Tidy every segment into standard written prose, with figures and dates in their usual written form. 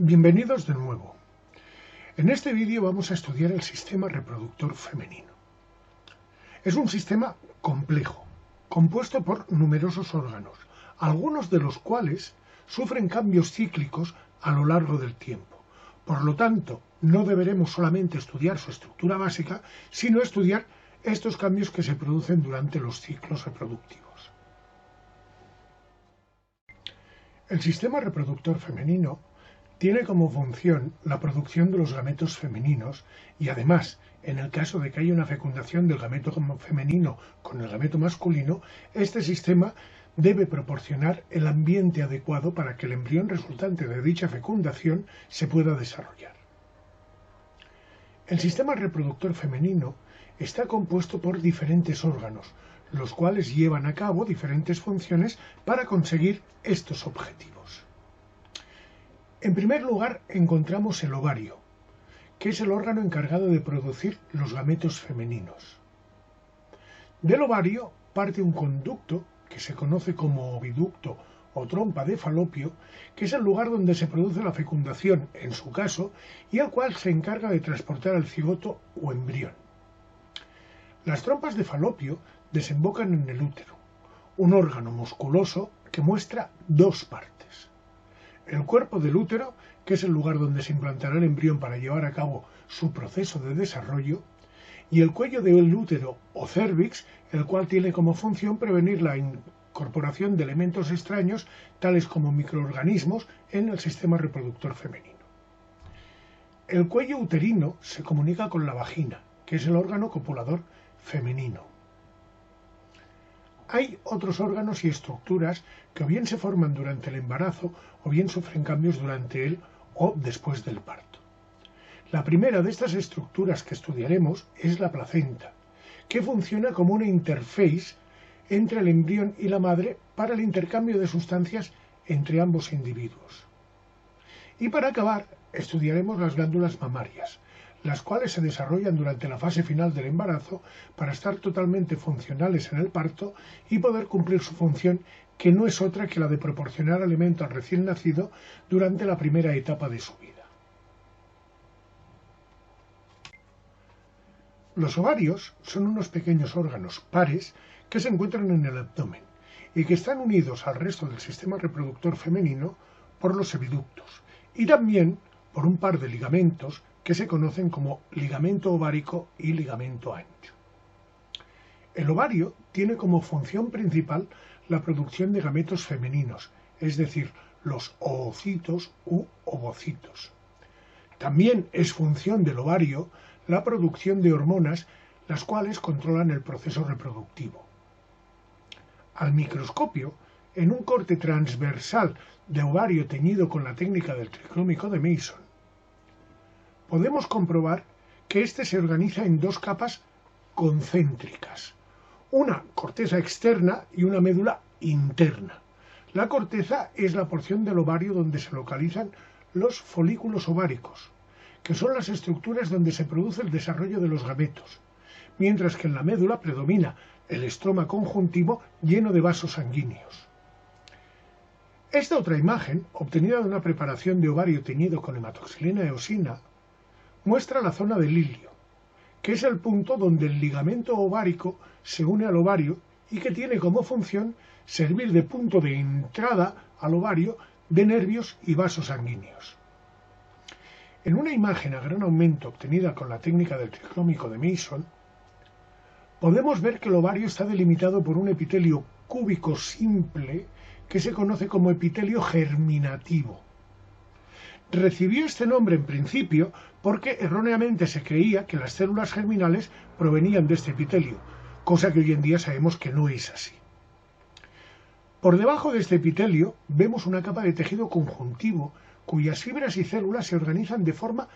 Bienvenidos de nuevo. En este vídeo vamos a estudiar el sistema reproductor femenino. Es un sistema complejo, compuesto por numerosos órganos, algunos de los cuales sufren cambios cíclicos a lo largo del tiempo. Por lo tanto, no deberemos solamente estudiar su estructura básica, sino estudiar estos cambios que se producen durante los ciclos reproductivos. El sistema reproductor femenino tiene como función la producción de los gametos femeninos y además, en el caso de que haya una fecundación del gameto femenino con el gameto masculino, este sistema debe proporcionar el ambiente adecuado para que el embrión resultante de dicha fecundación se pueda desarrollar. El sistema reproductor femenino está compuesto por diferentes órganos, los cuales llevan a cabo diferentes funciones para conseguir estos objetivos. En primer lugar, encontramos el ovario, que es el órgano encargado de producir los gametos femeninos. Del ovario parte un conducto, que se conoce como oviducto o trompa de Falopio, que es el lugar donde se produce la fecundación, en su caso, y el cual se encarga de transportar al cigoto o embrión. Las trompas de Falopio desembocan en el útero, un órgano musculoso que muestra dos partes. El cuerpo del útero, que es el lugar donde se implantará el embrión para llevar a cabo su proceso de desarrollo, y el cuello del útero o cérvix, el cual tiene como función prevenir la incorporación de elementos extraños, tales como microorganismos, en el sistema reproductor femenino. El cuello uterino se comunica con la vagina, que es el órgano copulador femenino. Hay otros órganos y estructuras que o bien se forman durante el embarazo o bien sufren cambios durante el o después del parto. La primera de estas estructuras que estudiaremos es la placenta, que funciona como una interface entre el embrión y la madre para el intercambio de sustancias entre ambos individuos. Y para acabar, estudiaremos las glándulas mamarias, las cuales se desarrollan durante la fase final del embarazo para estar totalmente funcionales en el parto y poder cumplir su función, que no es otra que la de proporcionar alimento al recién nacido durante la primera etapa de su vida. Los ovarios son unos pequeños órganos pares que se encuentran en el abdomen y que están unidos al resto del sistema reproductor femenino por los oviductos y también por un par de ligamentos que se conocen como ligamento ovárico y ligamento ancho. El ovario tiene como función principal la producción de gametos femeninos, es decir, los oocitos u ovocitos. También es función del ovario la producción de hormonas, las cuales controlan el proceso reproductivo. Al microscopio, en un corte transversal de ovario teñido con la técnica del triclómico de Mason, podemos comprobar que éste se organiza en dos capas concéntricas, una corteza externa y una médula interna. La corteza es la porción del ovario donde se localizan los folículos ováricos, que son las estructuras donde se produce el desarrollo de los gametos, mientras que en la médula predomina el estroma conjuntivo lleno de vasos sanguíneos. Esta otra imagen, obtenida de una preparación de ovario teñido con hematoxilina eosina, muestra la zona del ilio, que es el punto donde el ligamento ovárico se une al ovario y que tiene como función servir de punto de entrada al ovario de nervios y vasos sanguíneos. En una imagen a gran aumento obtenida con la técnica del triclómico de Mason, podemos ver que el ovario está delimitado por un epitelio cúbico simple que se conoce como epitelio germinativo. Recibió este nombre en principio porque erróneamente se creía que las células germinales provenían de este epitelio, cosa que hoy en día sabemos que no es así. Por debajo de este epitelio vemos una capa de tejido conjuntivo cuyas fibras y células se organizan de forma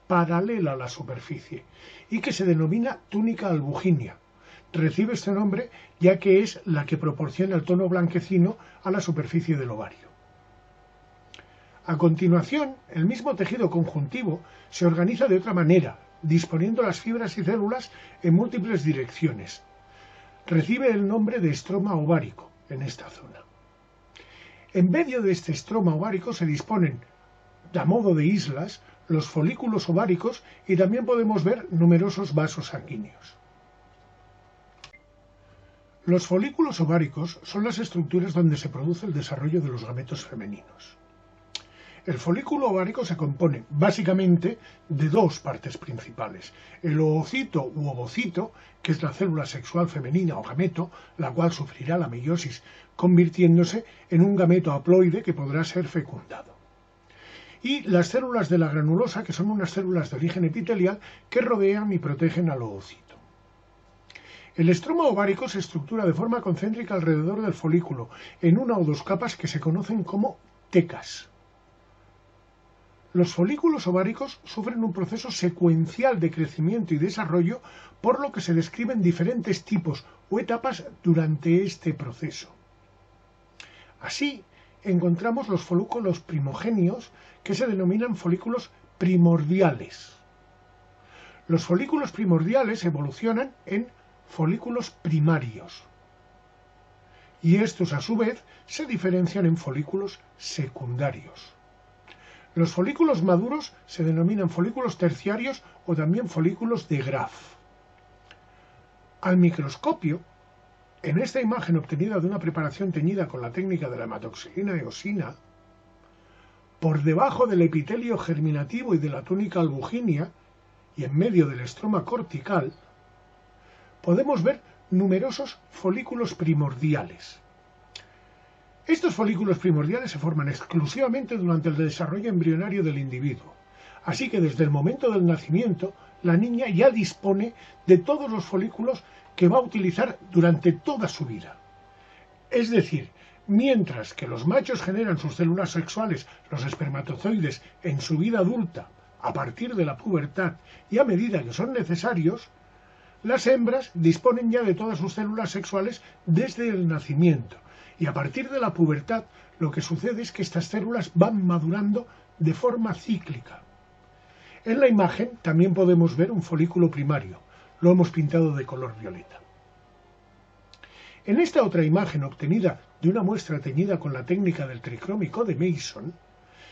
paralela a la superficie y que se denomina túnica albuginea. Recibe este nombre ya que es la que proporciona el tono blanquecino a la superficie del ovario. A continuación, el mismo tejido conjuntivo se organiza de otra manera, disponiendo las fibras y células en múltiples direcciones. Recibe el nombre de estroma ovárico en esta zona. En medio de este estroma ovárico se disponen a modo de islas, los folículos ováricos y también podemos ver numerosos vasos sanguíneos. Los folículos ováricos son las estructuras donde se produce el desarrollo de los gametos femeninos. El folículo ovárico se compone básicamente de dos partes principales: el oocito u ovocito, que es la célula sexual femenina o gameto, la cual sufrirá la meiosis convirtiéndose en un gameto haploide que podrá ser fecundado. Y las células de la granulosa, que son unas células de origen epitelial que rodean y protegen al oocito. El estroma ovárico se estructura de forma concéntrica alrededor del folículo, en una o dos capas que se conocen como tecas. Los folículos ováricos sufren un proceso secuencial de crecimiento y desarrollo, por lo que se describen diferentes tipos o etapas durante este proceso. Así, encontramos los folículos primogéneos, que se denominan folículos primordiales. Los folículos primordiales evolucionan en folículos primarios, y estos a su vez se diferencian en folículos secundarios. Los folículos maduros se denominan folículos terciarios o también folículos de Graf. Al microscopio, en esta imagen obtenida de una preparación teñida con la técnica de la hematoxilina eosina, por debajo del epitelio germinativo y de la túnica albuginea y en medio del estroma cortical, podemos ver numerosos folículos primordiales. Estos folículos primordiales se forman exclusivamente durante el desarrollo embrionario del individuo, así que desde el momento del nacimiento la niña ya dispone de todos los folículos que va a utilizar durante toda su vida. Es decir, mientras que los machos generan sus células sexuales, los espermatozoides, en su vida adulta, a partir de la pubertad y a medida que son necesarios, las hembras disponen ya de todas sus células sexuales desde el nacimiento, y a partir de la pubertad lo que sucede es que estas células van madurando de forma cíclica. En la imagen también podemos ver un folículo primario, lo hemos pintado de color violeta. En esta otra imagen obtenida de una muestra teñida con la técnica del tricrómico de Mason,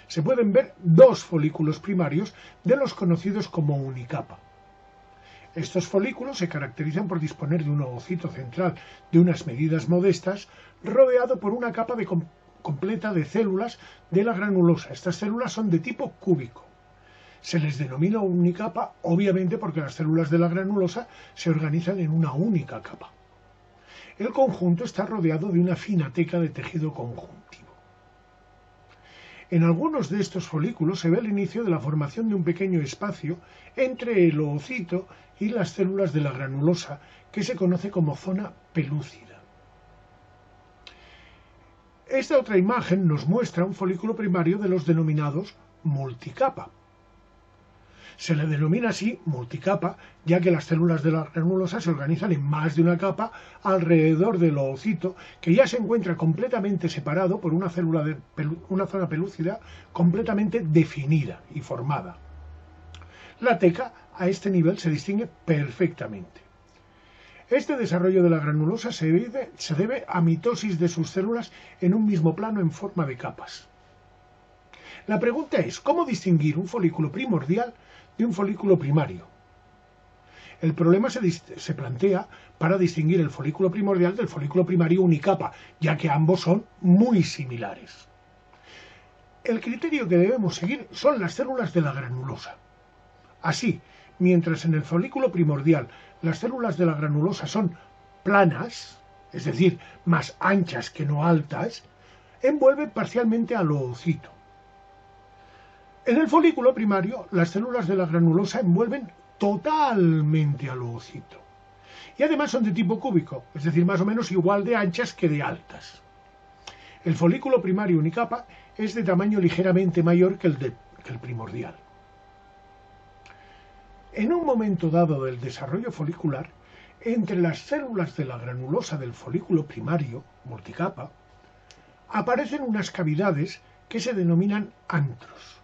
se pueden ver dos folículos primarios de los conocidos como unicapa. Estos folículos se caracterizan por disponer de un ovocito central de unas medidas modestas, rodeado por una capa completa de células de la granulosa. Estas células son de tipo cúbico. Se les denomina unicapa, obviamente porque las células de la granulosa se organizan en una única capa. El conjunto está rodeado de una fina teca de tejido conjuntivo. En algunos de estos folículos se ve el inicio de la formación de un pequeño espacio entre el oocito y las células de la granulosa, que se conoce como zona pelúcida. Esta otra imagen nos muestra un folículo primario de los denominados multicapa. Se le denomina así multicapa, ya que las células de la granulosa se organizan en más de una capa alrededor del oocito, que ya se encuentra completamente separado por una zona pelúcida completamente definida y formada. La teca a este nivel se distingue perfectamente. Este desarrollo de la granulosa se debe a mitosis de sus células en un mismo plano en forma de capas. La pregunta es, ¿cómo distinguir un folículo primordial de un folículo primario? El problema se plantea para distinguir el folículo primordial del folículo primario unicapa, ya que ambos son muy similares. El criterio que debemos seguir son las células de la granulosa. Así, mientras en el folículo primordial las células de la granulosa son planas, es decir, más anchas que no altas, envuelven parcialmente al oocito. En el folículo primario, las células de la granulosa envuelven totalmente al oocito. Y además son de tipo cúbico, es decir, más o menos igual de anchas que de altas. El folículo primario unicapa es de tamaño ligeramente mayor que el primordial. En un momento dado del desarrollo folicular, entre las células de la granulosa del folículo primario, multicapa, aparecen unas cavidades que se denominan antros.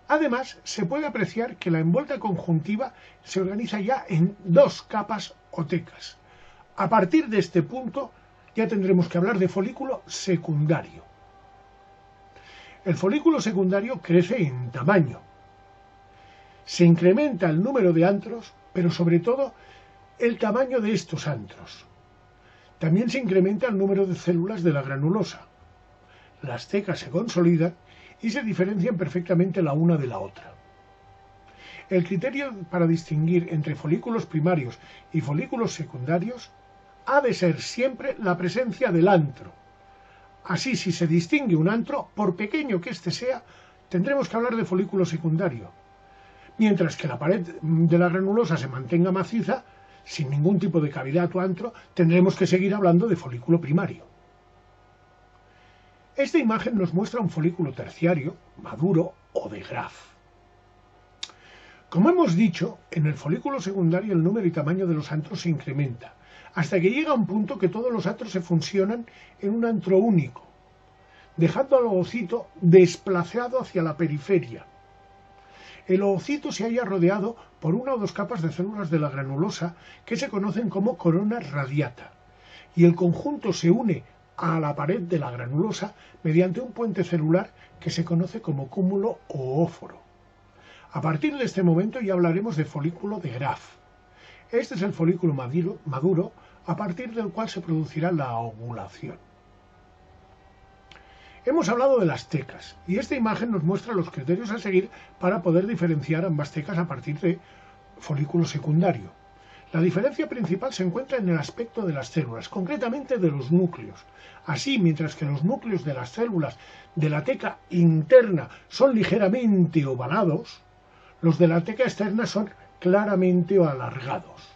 Además, se puede apreciar que la envuelta conjuntiva se organiza ya en dos capas o tecas. A partir de este punto ya tendremos que hablar de folículo secundario. El folículo secundario crece en tamaño. Se incrementa el número de antros, pero sobre todo el tamaño de estos antros. También se incrementa el número de células de la granulosa. Las tecas se consolidan y se diferencian perfectamente la una de la otra. El criterio para distinguir entre folículos primarios y folículos secundarios ha de ser siempre la presencia del antro. Así, si se distingue un antro, por pequeño que éste sea, tendremos que hablar de folículo secundario. Mientras que la pared de la granulosa se mantenga maciza, sin ningún tipo de cavidad o antro, tendremos que seguir hablando de folículo primario. Esta imagen nos muestra un folículo terciario, maduro o de Graf. Como hemos dicho, en el folículo secundario el número y tamaño de los antros se incrementa, hasta que llega a un punto que todos los antros se fusionan en un antro único, dejando al ovocito desplazado hacia la periferia. El ovocito se halla rodeado por una o dos capas de células de la granulosa que se conocen como corona radiata, y el conjunto se une a la pared de la granulosa mediante un puente celular que se conoce como cúmulo o óforo. A partir de este momento ya hablaremos de folículo de Graf. Este es el folículo maduro, a partir del cual se producirá la ovulación. Hemos hablado de las tecas, y esta imagen nos muestra los criterios a seguir para poder diferenciar ambas tecas a partir de folículo secundario. La diferencia principal se encuentra en el aspecto de las células, concretamente de los núcleos. Así, mientras que los núcleos de las células de la teca interna son ligeramente ovalados, los de la teca externa son claramente alargados.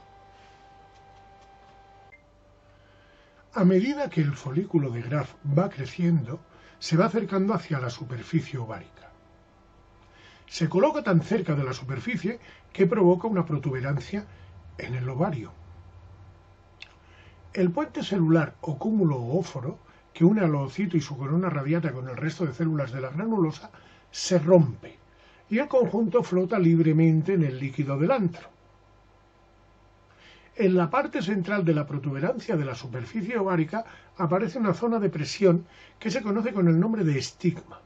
A medida que el folículo de Graf va creciendo, se va acercando hacia la superficie ovárica. Se coloca tan cerca de la superficie que provoca una protuberancia en el ovario. El puente celular o cúmulo o óforo que une al ovocito y su corona radiata con el resto de células de la granulosa se rompe y el conjunto flota libremente en el líquido del antro. En la parte central de la protuberancia de la superficie ovárica aparece una zona de presión que se conoce con el nombre de estigma.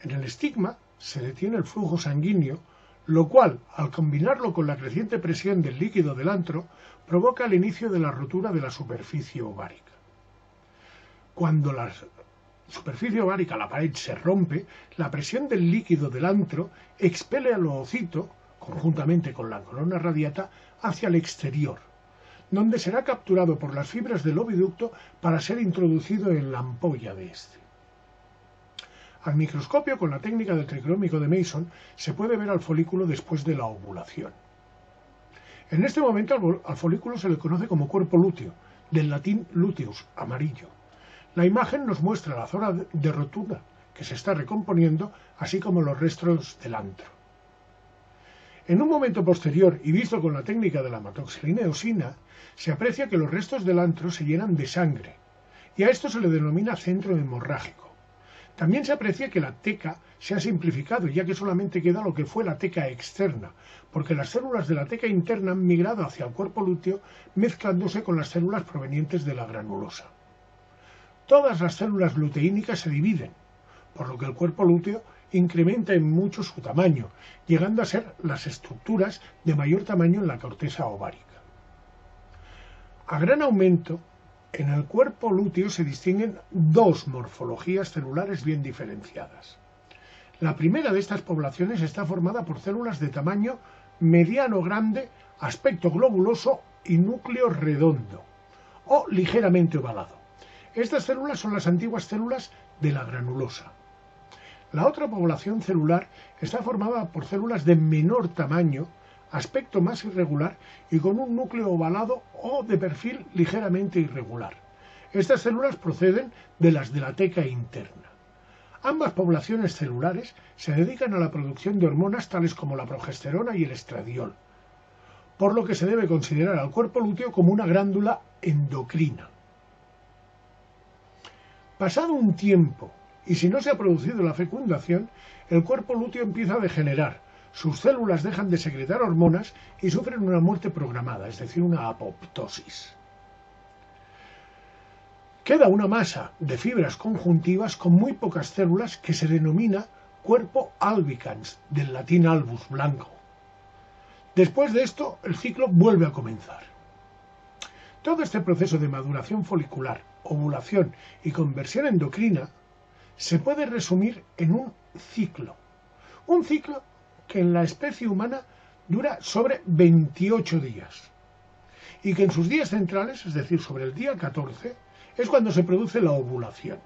En el estigma se detiene el flujo sanguíneo, lo cual, al combinarlo con la creciente presión del líquido del antro, provoca el inicio de la rotura de la superficie ovárica. Cuando la superficie ovárica, la pared, se rompe, la presión del líquido del antro expele al ovocito, conjuntamente con la corona radiata, hacia el exterior, donde será capturado por las fibras del oviducto para ser introducido en la ampolla de este. Al microscopio, con la técnica del tricrómico de Mason, se puede ver al folículo después de la ovulación. En este momento al folículo se le conoce como cuerpo lúteo, del latín luteus, amarillo. La imagen nos muestra la zona de rotura que se está recomponiendo, así como los restos del antro. En un momento posterior, y visto con la técnica de la hematoxilina eosina, se aprecia que los restos del antro se llenan de sangre, y a esto se le denomina centro hemorrágico. También se aprecia que la teca se ha simplificado, ya que solamente queda lo que fue la teca externa, porque las células de la teca interna han migrado hacia el cuerpo lúteo, mezclándose con las células provenientes de la granulosa. Todas las células luteínicas se dividen, por lo que el cuerpo lúteo incrementa en mucho su tamaño, llegando a ser las estructuras de mayor tamaño en la corteza ovárica. A gran aumento, en el cuerpo lúteo se distinguen dos morfologías celulares bien diferenciadas. La primera de estas poblaciones está formada por células de tamaño mediano-grande, aspecto globuloso y núcleo redondo, o ligeramente ovalado. Estas células son las antiguas células de la granulosa. La otra población celular está formada por células de menor tamaño, aspecto más irregular y con un núcleo ovalado o de perfil ligeramente irregular. Estas células proceden de las de la teca interna. Ambas poblaciones celulares se dedican a la producción de hormonas tales como la progesterona y el estradiol, por lo que se debe considerar al cuerpo lúteo como una glándula endocrina. Pasado un tiempo, y si no se ha producido la fecundación, el cuerpo lúteo empieza a degenerar, sus células dejan de secretar hormonas y sufren una muerte programada, es decir, una apoptosis. queda una masa de fibras conjuntivas con muy pocas células que se denomina cuerpo albicans, del latín albus, blanco. Después de esto, el ciclo vuelve a comenzar. Todo este proceso de maduración folicular, ovulación y conversión endocrina se puede resumir en un ciclo. Un ciclo que en la especie humana dura sobre 28 días y que en sus días centrales, es decir, sobre el día 14, es cuando se produce la ovulación.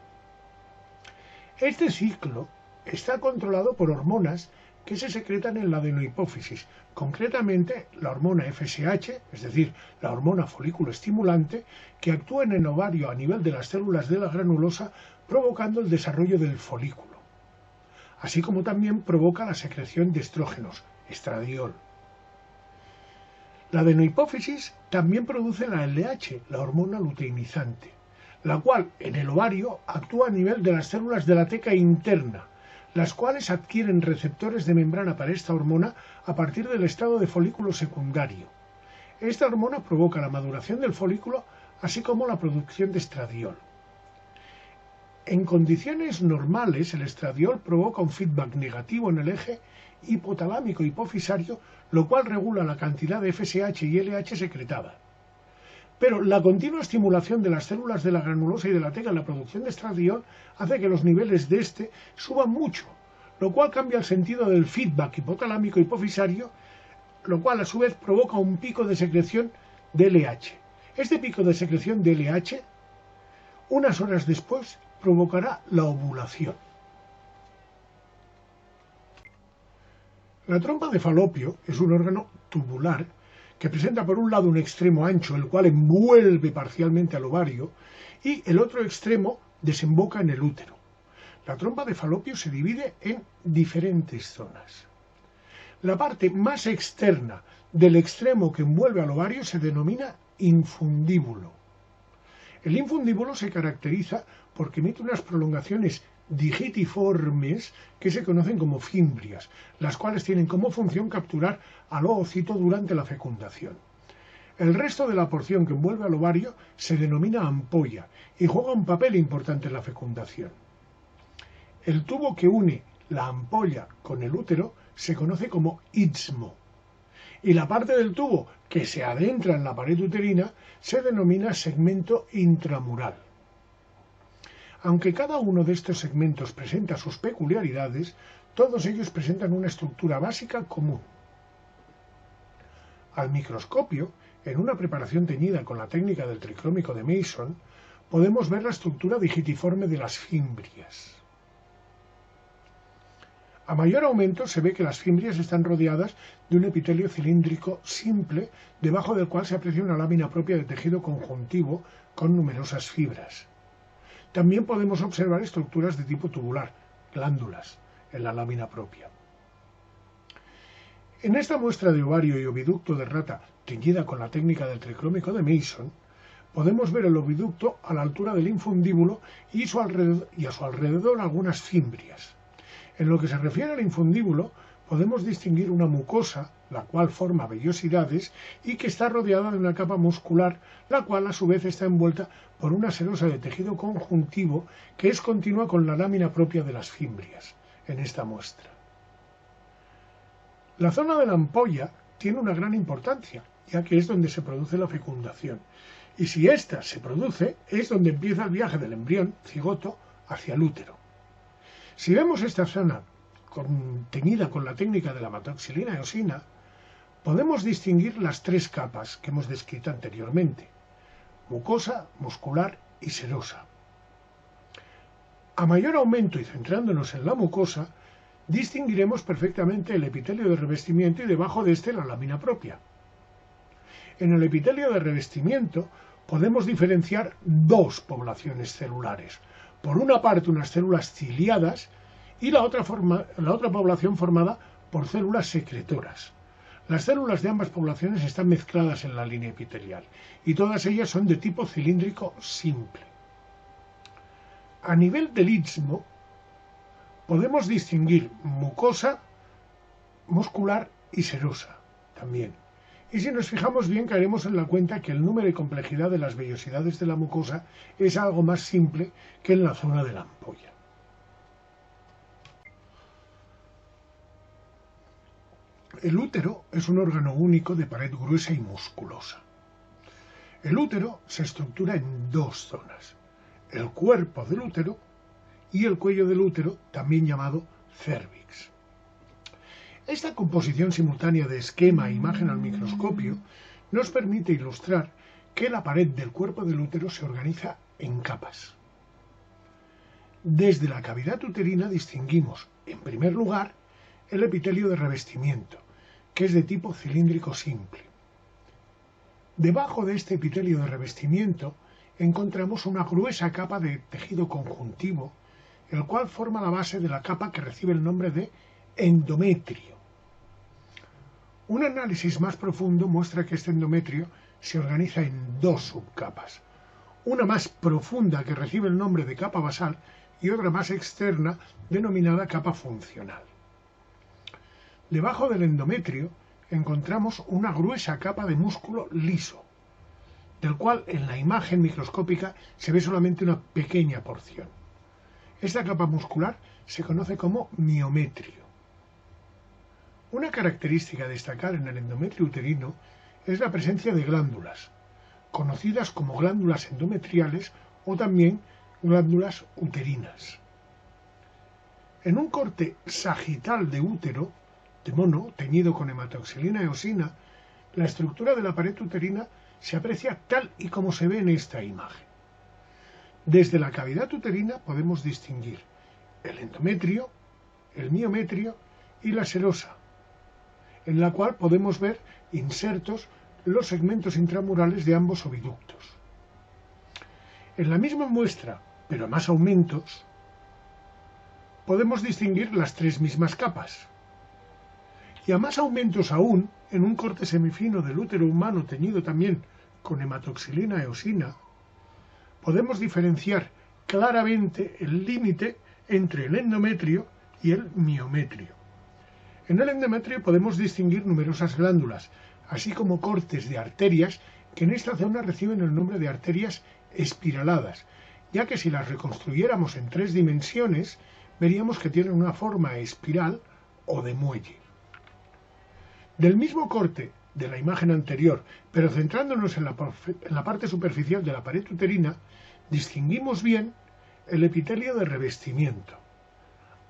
Este ciclo está controlado por hormonas que se secretan en la adenohipófisis, concretamente la hormona FSH, es decir, la hormona folículo estimulante, que actúa en el ovario a nivel de las células de la granulosa, provocando el desarrollo del folículo, así como también provoca la secreción de estrógenos, estradiol. La adenohipófisis también produce la LH, la hormona luteinizante, la cual en el ovario actúa a nivel de las células de la teca interna, las cuales adquieren receptores de membrana para esta hormona a partir del estado de folículo secundario. Esta hormona provoca la maduración del folículo, así como la producción de estradiol. En condiciones normales, el estradiol provoca un feedback negativo en el eje hipotalámico hipofisario, lo cual regula la cantidad de FSH y LH secretada. Pero la continua estimulación de las células de la granulosa y de la teca en la producción de estradiol hace que los niveles de este suban mucho, lo cual cambia el sentido del feedback hipotalámico hipofisario, lo cual a su vez provoca un pico de secreción de LH. Este pico de secreción de LH, unas horas después, provocará la ovulación. La trompa de Falopio es un órgano tubular que presenta por un lado un extremo ancho, el cual envuelve parcialmente al ovario, y el otro extremo desemboca en el útero. La trompa de Falopio se divide en diferentes zonas. La parte más externa del extremo que envuelve al ovario se denomina infundíbulo. El infundíbulo se caracteriza porque emite unas prolongaciones digitiformes que se conocen como fimbrias, las cuales tienen como función capturar al oocito durante la fecundación. El resto de la porción que envuelve al ovario se denomina ampolla y juega un papel importante en la fecundación. El tubo que une la ampolla con el útero se conoce como istmo, y la parte del tubo que se adentra en la pared uterina se denomina segmento intramural. Aunque cada uno de estos segmentos presenta sus peculiaridades, todos ellos presentan una estructura básica común. Al microscopio, en una preparación teñida con la técnica del tricrómico de Mason, podemos ver la estructura digitiforme de las fimbrias. A mayor aumento se ve que las fimbrias están rodeadas de un epitelio cilíndrico simple, debajo del cual se aprecia una lámina propia de tejido conjuntivo con numerosas fibras. También podemos observar estructuras de tipo tubular, glándulas, en la lámina propia. En esta muestra de ovario y oviducto de rata teñida con la técnica del tricrómico de Mason, podemos ver el oviducto a la altura del infundíbulo y a su alrededor algunas fimbrias. En lo que se refiere al infundíbulo, podemos distinguir una mucosa, la cual forma vellosidades y que está rodeada de una capa muscular, la cual a su vez está envuelta por una serosa de tejido conjuntivo que es continua con la lámina propia de las fimbrias, en esta muestra. La zona de la ampolla tiene una gran importancia, ya que es donde se produce la fecundación, y si ésta se produce, es donde empieza el viaje del embrión, cigoto, hacia el útero. Si vemos esta zona teñida con la técnica de la matoxilina eosina, podemos distinguir las tres capas que hemos descrito anteriormente: mucosa, muscular y serosa. A mayor aumento y centrándonos en la mucosa, distinguiremos perfectamente el epitelio de revestimiento y debajo de este la lámina propia. En el epitelio de revestimiento podemos diferenciar dos poblaciones celulares. Por una parte unas células ciliadas y la otra población formada por células secretoras. Las células de ambas poblaciones están mezcladas en la línea epitelial y todas ellas son de tipo cilíndrico simple. A nivel del istmo podemos distinguir mucosa, muscular y serosa también. Y si nos fijamos bien, caeremos en la cuenta que el número y complejidad de las vellosidades de la mucosa es algo más simple que en la zona de la ampolla. El útero es un órgano único de pared gruesa y musculosa. El útero se estructura en dos zonas: el cuerpo del útero y el cuello del útero, también llamado cérvix. Esta composición simultánea de esquema e imagen al microscopio nos permite ilustrar que la pared del cuerpo del útero se organiza en capas. Desde la cavidad uterina distinguimos, en primer lugar, el epitelio de revestimiento, que es de tipo cilíndrico simple. Debajo de este epitelio de revestimiento encontramos una gruesa capa de tejido conjuntivo, el cual forma la base de la capa que recibe el nombre de endometrio. Un análisis más profundo muestra que este endometrio se organiza en dos subcapas, una más profunda que recibe el nombre de capa basal y otra más externa denominada capa funcional. Debajo del endometrio encontramos una gruesa capa de músculo liso, del cual en la imagen microscópica se ve solamente una pequeña porción. Esta capa muscular se conoce como miometrio. Una característica a destacar en el endometrio uterino es la presencia de glándulas, conocidas como glándulas endometriales o también glándulas uterinas. En un corte sagital de útero, de mono, teñido con hematoxilina eosina, la estructura de la pared uterina se aprecia tal y como se ve en esta imagen. Desde la cavidad uterina podemos distinguir el endometrio, el miometrio y la serosa, en la cual podemos ver insertos los segmentos intramurales de ambos oviductos. En la misma muestra, pero a más aumentos, podemos distinguir las tres mismas capas. Y a más aumentos aún, en un corte semifino del útero humano teñido también con hematoxilina eosina, podemos diferenciar claramente el límite entre el endometrio y el miometrio. En el endometrio podemos distinguir numerosas glándulas, así como cortes de arterias que en esta zona reciben el nombre de arterias espiraladas, ya que si las reconstruyéramos en 3 dimensiones, veríamos que tienen una forma espiral o de muelle. Del mismo corte de la imagen anterior, pero centrándonos en la parte superficial de la pared uterina, distinguimos bien el epitelio de revestimiento,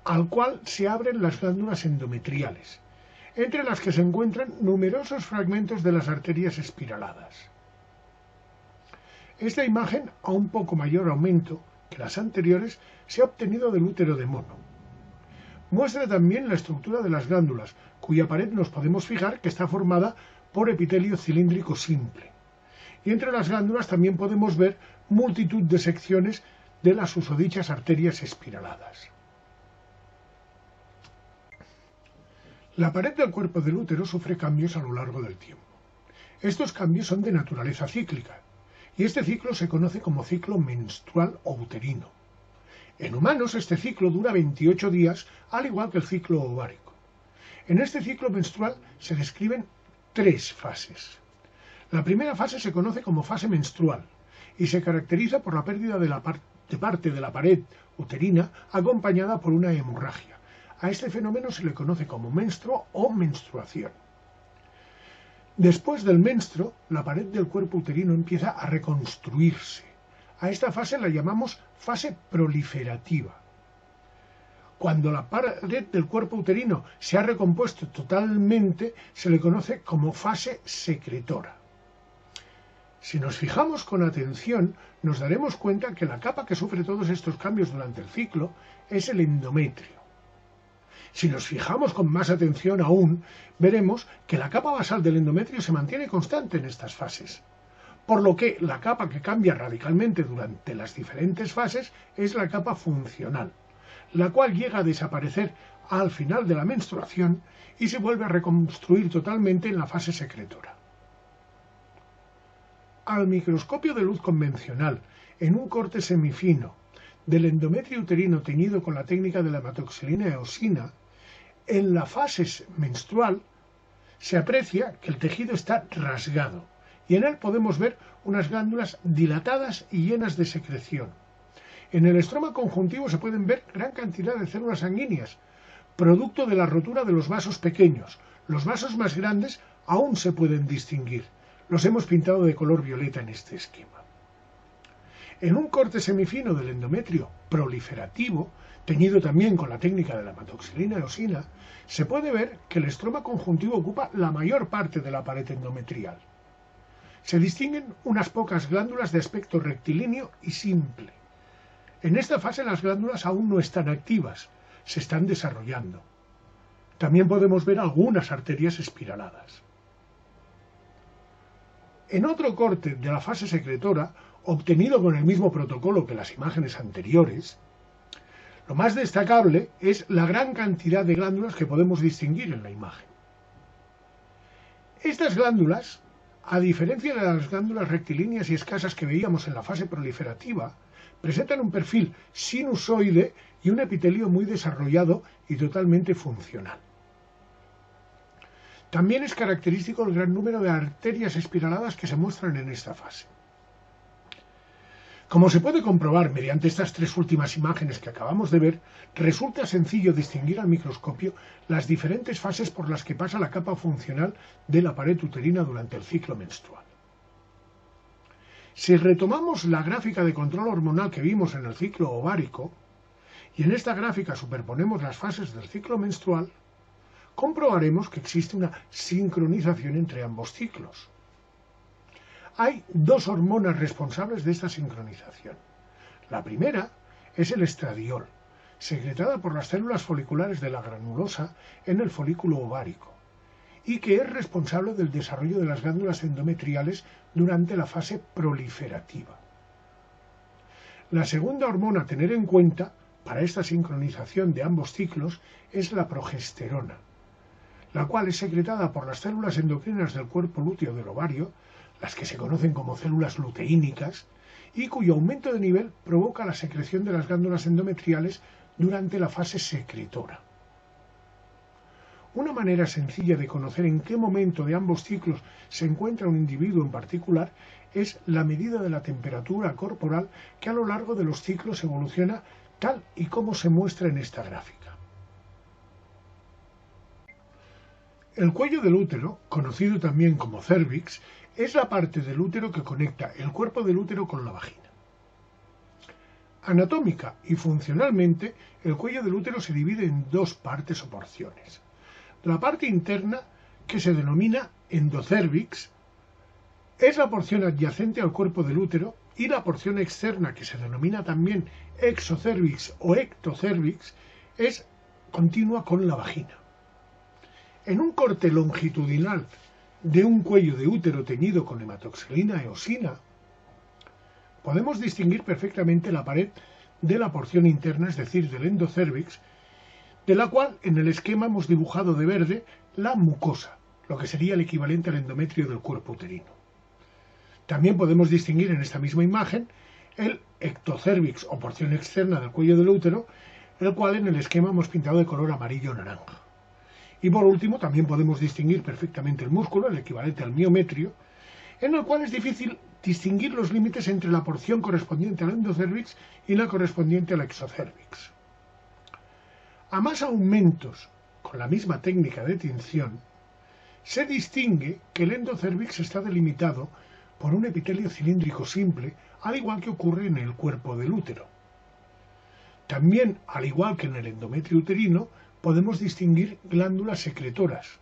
al cual se abren las glándulas endometriales, entre las que se encuentran numerosos fragmentos de las arterias espiraladas. Esta imagen, a un poco mayor aumento que las anteriores, se ha obtenido del útero de mono. Muestra también la estructura de las glándulas, cuya pared nos podemos fijar que está formada por epitelio cilíndrico simple. Y entre las glándulas también podemos ver multitud de secciones de las susodichas arterias espiraladas. La pared del cuerpo del útero sufre cambios a lo largo del tiempo. Estos cambios son de naturaleza cíclica, y este ciclo se conoce como ciclo menstrual o uterino. En humanos este ciclo dura 28 días, al igual que el ciclo ovárico. En este ciclo menstrual se describen 3 fases. La primera fase se conoce como fase menstrual y se caracteriza por la pérdida de parte de la pared uterina acompañada por una hemorragia. A este fenómeno se le conoce como menstruo o menstruación. Después del menstruo, la pared del cuerpo uterino empieza a reconstruirse. A esta fase la llamamos fase proliferativa. Cuando la pared del cuerpo uterino se ha recompuesto totalmente, se le conoce como fase secretora. Si nos fijamos con atención, nos daremos cuenta que la capa que sufre todos estos cambios durante el ciclo es el endometrio. Si nos fijamos con más atención aún, veremos que la capa basal del endometrio se mantiene constante en estas fases, por lo que la capa que cambia radicalmente durante las diferentes fases es la capa funcional, la cual llega a desaparecer al final de la menstruación y se vuelve a reconstruir totalmente en la fase secretora. Al microscopio de luz convencional, en un corte semifino del endometrio uterino teñido con la técnica de la hematoxilina eosina, en la fase menstrual se aprecia que el tejido está rasgado y en él podemos ver unas glándulas dilatadas y llenas de secreción. En el estroma conjuntivo se pueden ver gran cantidad de células sanguíneas, producto de la rotura de los vasos pequeños. Los vasos más grandes aún se pueden distinguir. Los hemos pintado de color violeta en este esquema. En un corte semifino del endometrio proliferativo, teñido también con la técnica de la hematoxilina eosina, se puede ver que el estroma conjuntivo ocupa la mayor parte de la pared endometrial. Se distinguen unas pocas glándulas de aspecto rectilíneo y simple. En esta fase las glándulas aún no están activas, se están desarrollando. También podemos ver algunas arterias espiraladas. En otro corte de la fase secretora, obtenido con el mismo protocolo que las imágenes anteriores, lo más destacable es la gran cantidad de glándulas que podemos distinguir en la imagen. Estas glándulas, a diferencia de las glándulas rectilíneas y escasas que veíamos en la fase proliferativa, presentan un perfil sinusoide y un epitelio muy desarrollado y totalmente funcional. También es característico el gran número de arterias espiraladas que se muestran en esta fase. Como se puede comprobar mediante estas tres últimas imágenes que acabamos de ver, resulta sencillo distinguir al microscopio las diferentes fases por las que pasa la capa funcional de la pared uterina durante el ciclo menstrual. Si retomamos la gráfica de control hormonal que vimos en el ciclo ovárico, y en esta gráfica superponemos las fases del ciclo menstrual, comprobaremos que existe una sincronización entre ambos ciclos. Hay dos hormonas responsables de esta sincronización. La primera es el estradiol, secretada por las células foliculares de la granulosa en el folículo ovárico, y que es responsable del desarrollo de las glándulas endometriales durante la fase proliferativa. La segunda hormona a tener en cuenta para esta sincronización de ambos ciclos es la progesterona, la cual es secretada por las células endocrinas del cuerpo lúteo del ovario, las que se conocen como células luteínicas, y cuyo aumento de nivel provoca la secreción de las glándulas endometriales durante la fase secretora. Una manera sencilla de conocer en qué momento de ambos ciclos se encuentra un individuo en particular es la medida de la temperatura corporal que a lo largo de los ciclos evoluciona tal y como se muestra en esta gráfica. El cuello del útero, conocido también como cérvix, es la parte del útero que conecta el cuerpo del útero con la vagina. Anatómica y funcionalmente, el cuello del útero se divide en dos partes o porciones. La parte interna, que se denomina endocérvix, es la porción adyacente al cuerpo del útero, y la porción externa, que se denomina también exocérvix o ectocérvix, es continua con la vagina. En un corte longitudinal de un cuello de útero teñido con hematoxilina eosina, podemos distinguir perfectamente la pared de la porción interna, es decir, del endocérvix, de la cual en el esquema hemos dibujado de verde la mucosa, lo que sería el equivalente al endometrio del cuerpo uterino. También podemos distinguir en esta misma imagen el ectocérvix o porción externa del cuello del útero, el cual en el esquema hemos pintado de color amarillo-naranja. Y por último también podemos distinguir perfectamente el músculo, el equivalente al miometrio, en el cual es difícil distinguir los límites entre la porción correspondiente al endocérvix y la correspondiente al exocérvix. A más aumentos con la misma técnica de tinción, se distingue que el endocérvix está delimitado por un epitelio cilíndrico simple, al igual que ocurre en el cuerpo del útero. También, al igual que en el endometrio uterino, podemos distinguir glándulas secretoras,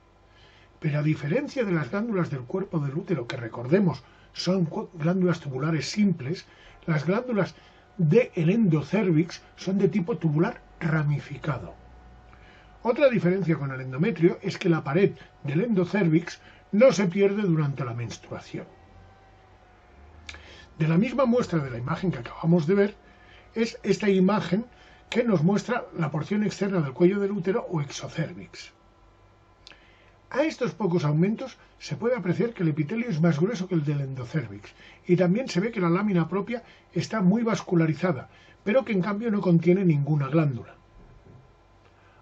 pero a diferencia de las glándulas del cuerpo del útero, que recordemos son glándulas tubulares simples, las glándulas del endocérvix son de tipo tubular ramificado. Otra diferencia con el endometrio es que la pared del endocérvix no se pierde durante la menstruación. De la misma muestra de la imagen que acabamos de ver, es esta imagen que nos muestra la porción externa del cuello del útero o exocérvix. A estos pocos aumentos se puede apreciar que el epitelio es más grueso que el del endocérvix, y también se ve que la lámina propia está muy vascularizada, pero que en cambio no contiene ninguna glándula.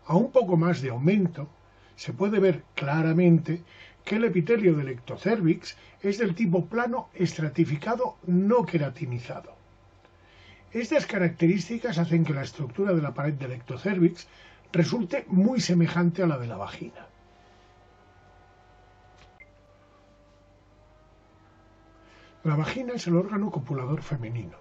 A un poco más de aumento, se puede ver claramente que el epitelio del ectocervix es del tipo plano estratificado no queratinizado. Estas características hacen que la estructura de la pared del ectocervix resulte muy semejante a la de la vagina. La vagina es el órgano copulador femenino.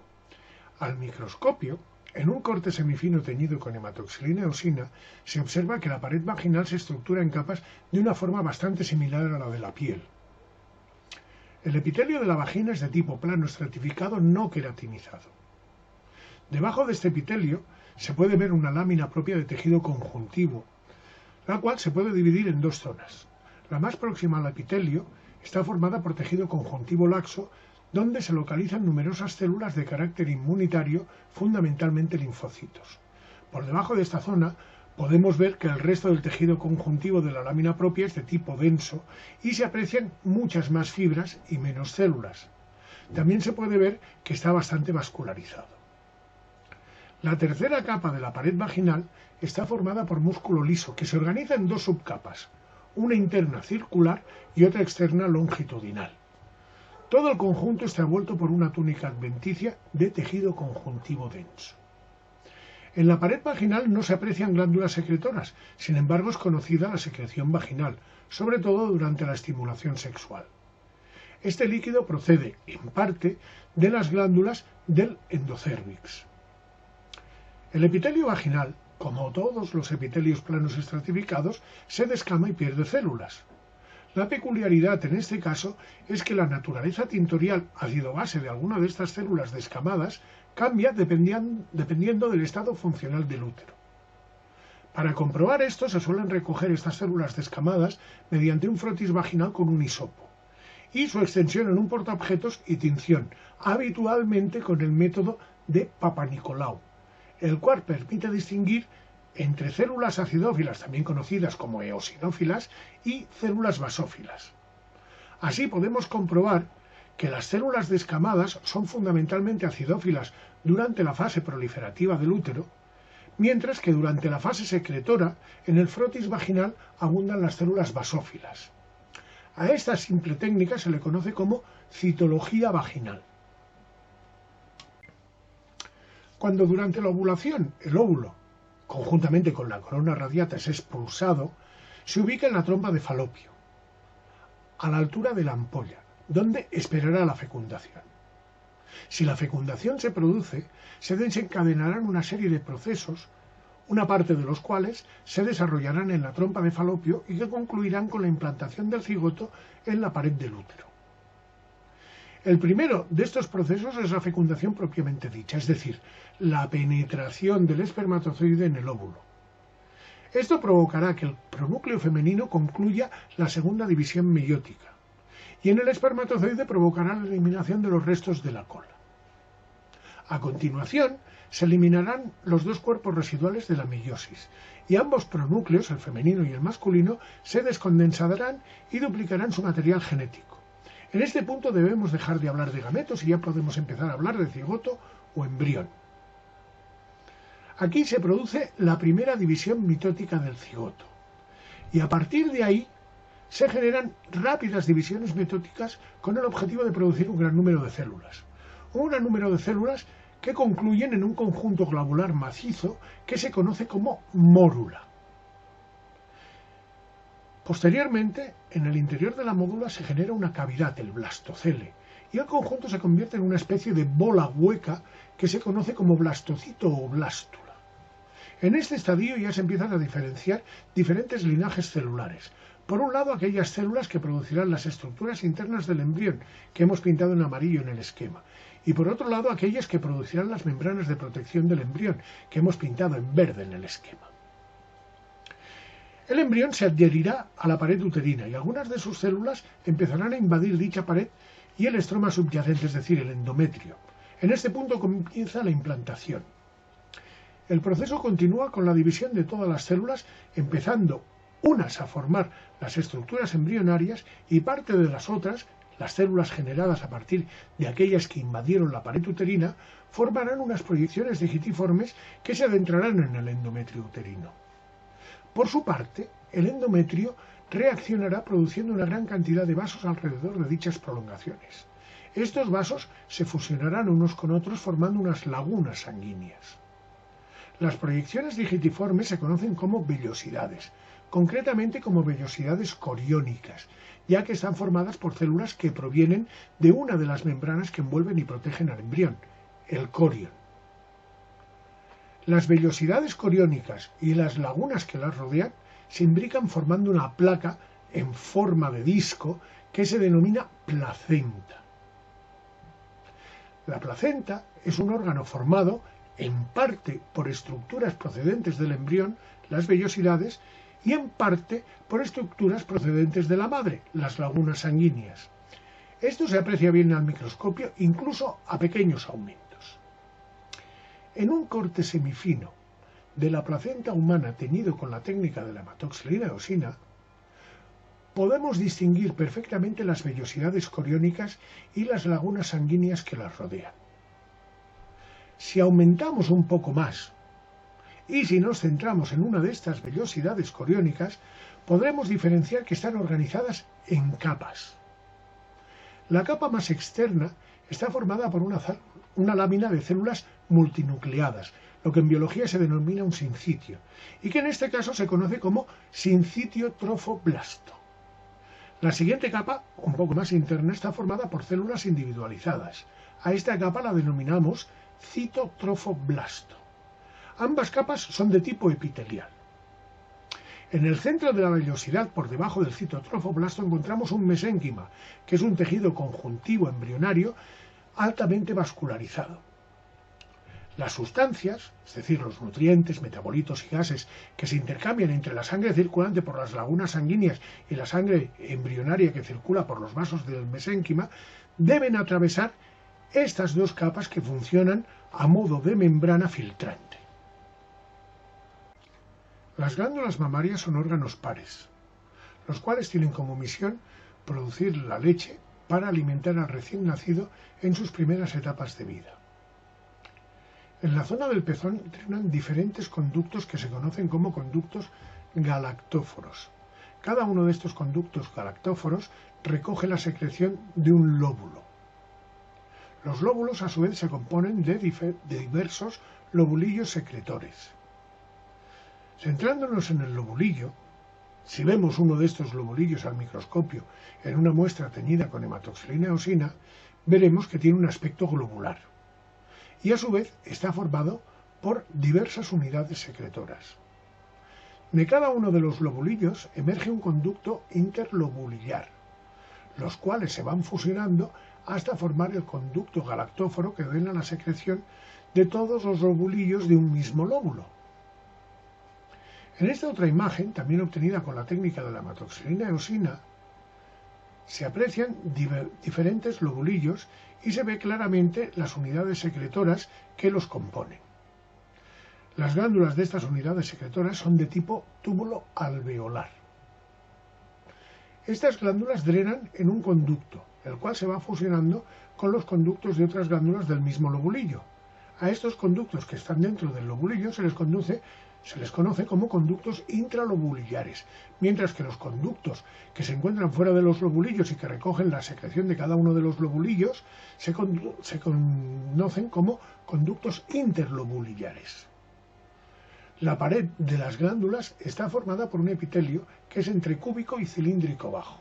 Al microscopio, en un corte semifino teñido con hematoxilina eosina, se observa que la pared vaginal se estructura en capas de una forma bastante similar a la de la piel. El epitelio de la vagina es de tipo plano estratificado no queratinizado. Debajo de este epitelio se puede ver una lámina propia de tejido conjuntivo, la cual se puede dividir en dos zonas. La más próxima al epitelio está formada por tejido conjuntivo laxo, donde se localizan numerosas células de carácter inmunitario, fundamentalmente linfocitos. Por debajo de esta zona podemos ver que el resto del tejido conjuntivo de la lámina propia es de tipo denso y se aprecian muchas más fibras y menos células. También se puede ver que está bastante vascularizado. La tercera capa de la pared vaginal está formada por músculo liso, que se organiza en dos subcapas, una interna circular y otra externa longitudinal. Todo el conjunto está envuelto por una túnica adventicia de tejido conjuntivo denso. En la pared vaginal no se aprecian glándulas secretoras, sin embargo es conocida la secreción vaginal, sobre todo durante la estimulación sexual. Este líquido procede, en parte, de las glándulas del endocérvix. El epitelio vaginal, como todos los epitelios planos estratificados, se descama y pierde células. La peculiaridad en este caso es que la naturaleza tintorial ácido-base de alguna de estas células descamadas cambia dependiendo del estado funcional del útero. Para comprobar esto se suelen recoger estas células descamadas mediante un frotis vaginal con un hisopo y su extensión en un portaobjetos y tinción, habitualmente con el método de Papanicolau, el cual permite distinguir entre células acidófilas, también conocidas como eosinófilas, y células basófilas. Así podemos comprobar que las células descamadas son fundamentalmente acidófilas durante la fase proliferativa del útero, mientras que durante la fase secretora, en el frotis vaginal abundan las células basófilas. A esta simple técnica se le conoce como citología vaginal. Cuando durante la ovulación el óvulo, conjuntamente con la corona radiata, es expulsado, se ubica en la trompa de Falopio, a la altura de la ampolla, donde esperará la fecundación. Si la fecundación se produce, se desencadenarán una serie de procesos, una parte de los cuales se desarrollarán en la trompa de Falopio y que concluirán con la implantación del cigoto en la pared del útero. El primero de estos procesos es la fecundación propiamente dicha, es decir, la penetración del espermatozoide en el óvulo. Esto provocará que el pronúcleo femenino concluya la segunda división meiótica, y en el espermatozoide provocará la eliminación de los restos de la cola. A continuación, se eliminarán los dos cuerpos residuales de la meiosis, y ambos pronúcleos, el femenino y el masculino, se descondensarán y duplicarán su material genético. En este punto debemos dejar de hablar de gametos y ya podemos empezar a hablar de cigoto o embrión. Aquí se produce la primera división mitótica del cigoto, y a partir de ahí se generan rápidas divisiones mitóticas con el objetivo de producir un gran número de células. Un gran número de células que concluyen en un conjunto globular macizo que se conoce como mórula. Posteriormente, en el interior de la mórula se genera una cavidad, el blastocele, y el conjunto se convierte en una especie de bola hueca que se conoce como blastocito o blástula. En este estadio ya se empiezan a diferenciar diferentes linajes celulares. Por un lado, aquellas células que producirán las estructuras internas del embrión, que hemos pintado en amarillo en el esquema, y por otro lado, aquellas que producirán las membranas de protección del embrión, que hemos pintado en verde en el esquema. El embrión se adherirá a la pared uterina y algunas de sus células empezarán a invadir dicha pared y el estroma subyacente, es decir, el endometrio. En este punto comienza la implantación. El proceso continúa con la división de todas las células, empezando unas a formar las estructuras embrionarias y parte de las otras, las células generadas a partir de aquellas que invadieron la pared uterina, formarán unas proyecciones digitiformes que se adentrarán en el endometrio uterino. Por su parte, el endometrio reaccionará produciendo una gran cantidad de vasos alrededor de dichas prolongaciones. Estos vasos se fusionarán unos con otros formando unas lagunas sanguíneas. Las proyecciones digitiformes se conocen como vellosidades, concretamente como vellosidades coriónicas, ya que están formadas por células que provienen de una de las membranas que envuelven y protegen al embrión, el corion. Las vellosidades coriónicas y las lagunas que las rodean se imbrican formando una placa en forma de disco que se denomina placenta. La placenta es un órgano formado en parte por estructuras procedentes del embrión, las vellosidades, y en parte por estructuras procedentes de la madre, las lagunas sanguíneas. Esto se aprecia bien al microscopio, incluso a pequeños aumentos. En un corte semifino de la placenta humana teñido con la técnica de la hematoxilina eosina, podemos distinguir perfectamente las vellosidades coriónicas y las lagunas sanguíneas que las rodean. Si aumentamos un poco más y si nos centramos en una de estas vellosidades coriónicas, podremos diferenciar que están organizadas en capas. La capa más externa está formada por una lámina de células multinucleadas, lo que en biología se denomina un sincitio, y que en este caso se conoce como sincitio trofoblasto. La siguiente capa, un poco más interna, está formada por células individualizadas. A esta capa la denominamos citotrofoblasto. Ambas capas son de tipo epitelial. En el centro de la vellosidad, por debajo del citotrofoblasto, encontramos un mesénquima, que es un tejido conjuntivo embrionario altamente vascularizado. Las sustancias, es decir, los nutrientes, metabolitos y gases que se intercambian entre la sangre circulante por las lagunas sanguíneas y la sangre embrionaria que circula por los vasos del mesénquima, deben atravesar estas dos capas que funcionan a modo de membrana filtrante. Las glándulas mamarias son órganos pares, los cuales tienen como misión producir la leche para alimentar al recién nacido en sus primeras etapas de vida. En la zona del pezón drenan diferentes conductos que se conocen como conductos galactóforos. Cada uno de estos conductos galactóforos recoge la secreción de un lóbulo. Los lóbulos a su vez se componen de diversos lobulillos secretores. Centrándonos en el lobulillo, si vemos uno de estos lobulillos al microscopio en una muestra teñida con hematoxilina eosina, veremos que tiene un aspecto globular y a su vez está formado por diversas unidades secretoras. De cada uno de los lobulillos emerge un conducto interlobulillar, los cuales se van fusionando hasta formar el conducto galactóforo que ordena la secreción de todos los lobulillos de un mismo lóbulo. En esta otra imagen, también obtenida con la técnica de la hematoxilina eosina, se aprecian diferentes lobulillos y se ve claramente las unidades secretoras que los componen. Las glándulas de estas unidades secretoras son de tipo túbulo alveolar. Estas glándulas drenan en un conducto, el cual se va fusionando con los conductos de otras glándulas del mismo lobulillo. A estos conductos que están dentro del lobulillo se les conoce como conductos intralobulillares, mientras que los conductos que se encuentran fuera de los lobulillos y que recogen la secreción de cada uno de los lobulillos se conocen como conductos interlobulillares. La pared de las glándulas está formada por un epitelio que es entre cúbico y cilíndrico bajo.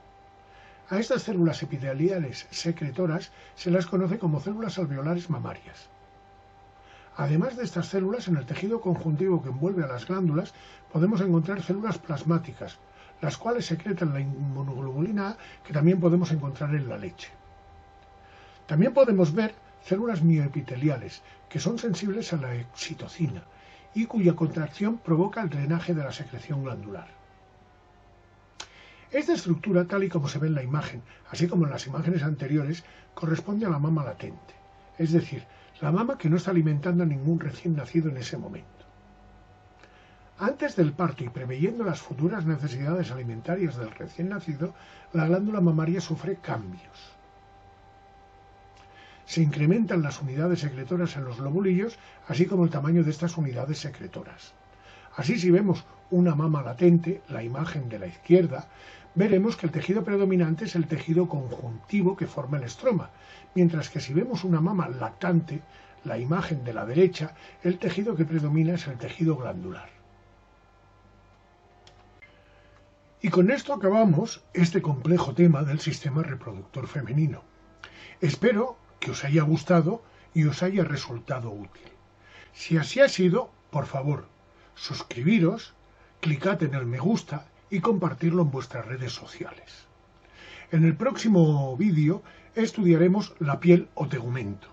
A estas células epiteliales secretoras se las conoce como células alveolares mamarias. Además de estas células, en el tejido conjuntivo que envuelve a las glándulas podemos encontrar células plasmáticas, las cuales secretan la inmunoglobulina A, que también podemos encontrar en la leche. También podemos ver células mioepiteliales, que son sensibles a la oxitocina y cuya contracción provoca el drenaje de la secreción glandular. Esta estructura, tal y como se ve en la imagen, así como en las imágenes anteriores, corresponde a la mama latente, es decir, la mama que no está alimentando a ningún recién nacido en ese momento. Antes del parto y preveyendo las futuras necesidades alimentarias del recién nacido, la glándula mamaria sufre cambios. Se incrementan las unidades secretoras en los lobulillos, así como el tamaño de estas unidades secretoras. Así, si vemos una mama latente, la imagen de la izquierda, veremos que el tejido predominante es el tejido conjuntivo que forma el estroma, mientras que si vemos una mama lactante, la imagen de la derecha, el tejido que predomina es el tejido glandular. Y con esto acabamos este complejo tema del sistema reproductor femenino. Espero que os haya gustado y os haya resultado útil. Si así ha sido, por favor, suscribiros, clicad en el me gusta y compartirlo en vuestras redes sociales. En el próximo vídeo estudiaremos la piel o tegumento.